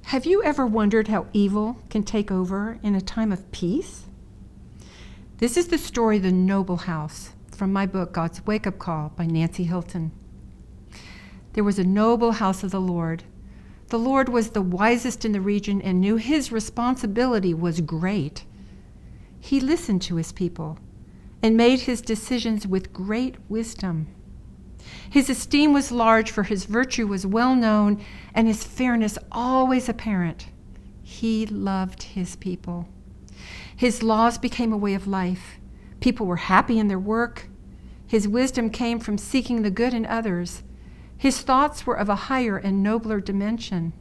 Have you ever wondered how evil can take over in a time of peace? This is the story of the noble house from my book, God's Wake-Up Call by Nancy Hilton. There was a noble house of the Lord. The Lord was the wisest in the region and knew his responsibility was great. He listened to his people and made his decisions with great wisdom. His esteem was large, for his virtue was well known, and his fairness always apparent. He loved his people. His laws became a way of life. People were happy in their work. His wisdom came from seeking the good in others. His thoughts were of a higher and nobler dimension.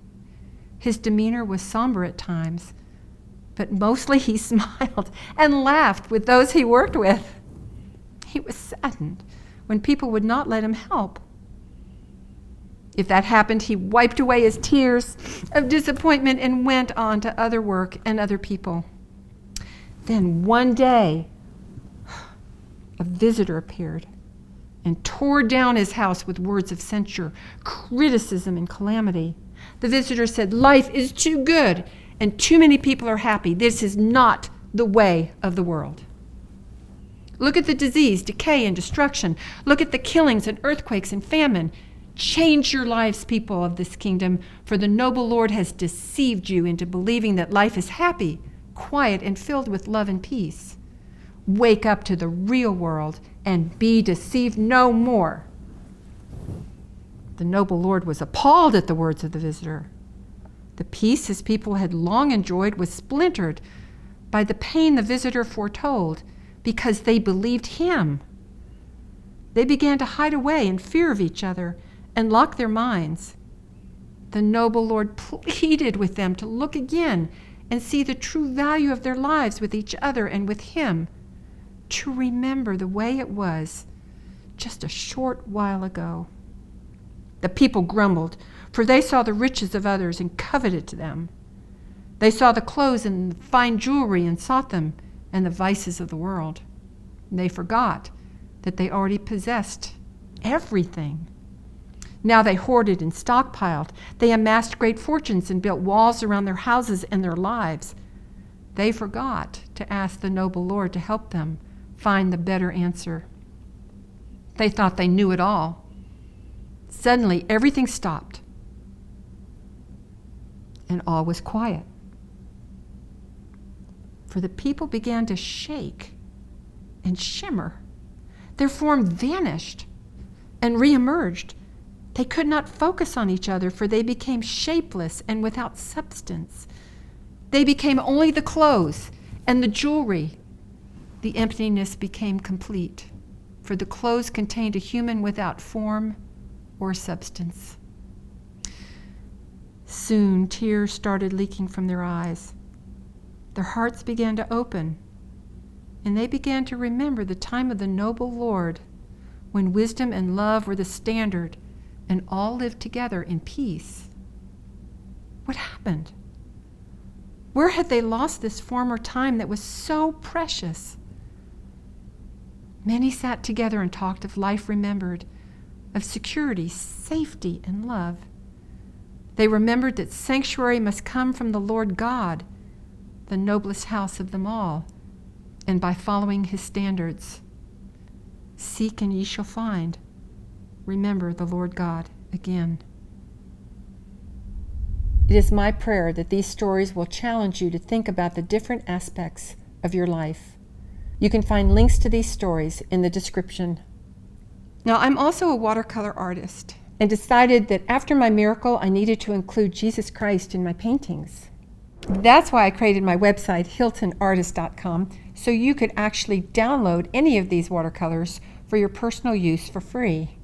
His demeanor was somber at times, but mostly he smiled and laughed with those he worked with. He was saddened when people would not let him help. If that happened, he wiped away his tears of disappointment and went on to other work and other people. Then one day, a visitor appeared and tore down his house with words of censure, criticism, and calamity. The visitor said, "Life is too good and too many people are happy. This is not the way of the world. Look at the disease, decay, and destruction. Look at the killings and earthquakes and famine. Change your lives, people of this kingdom, for the noble Lord has deceived you into believing that life is happy, quiet, and filled with love and peace. Wake up to the real world and be deceived no more." The noble Lord was appalled at the words of the visitor. The peace his people had long enjoyed was splintered by the pain the visitor foretold, because they believed him. They began to hide away in fear of each other and lock their minds. The noble Lord pleaded with them to look again and see the true value of their lives with each other and with him, to remember the way it was just a short while ago. The people grumbled, for they saw the riches of others and coveted them. They saw the clothes and the fine jewelry and sought them, and the vices of the world. They forgot that they already possessed everything. Now they hoarded and stockpiled. They amassed great fortunes and built walls around their houses and their lives. They forgot to ask the noble Lord to help them find the better answer. They thought they knew it all. Suddenly, everything stopped, and all was quiet. For the people began to shake and shimmer. Their form vanished and reemerged. They could not focus on each other, for they became shapeless and without substance. They became only the clothes and the jewelry. The emptiness became complete, for the clothes contained a human without form or substance. Soon tears started leaking from their eyes. Their hearts began to open, and they began to remember the time of the noble Lord, when wisdom and love were the standard and all lived together in peace. What happened? Where had they lost this former time that was so precious? Many sat together and talked of life remembered, of security, safety, and love. They remembered that sanctuary must come from the Lord God, the noblest house of them all, and by following his standards. Seek and ye shall find. Remember the Lord God again. It is my prayer that these stories will challenge you to think about the different aspects of your life. You can find links to these stories in the description. Now, I'm also a watercolor artist and decided that after my miracle, I needed to include Jesus Christ in my paintings. That's why I created my website, hiltonartist.com, so you could actually download any of these watercolors for your personal use for free.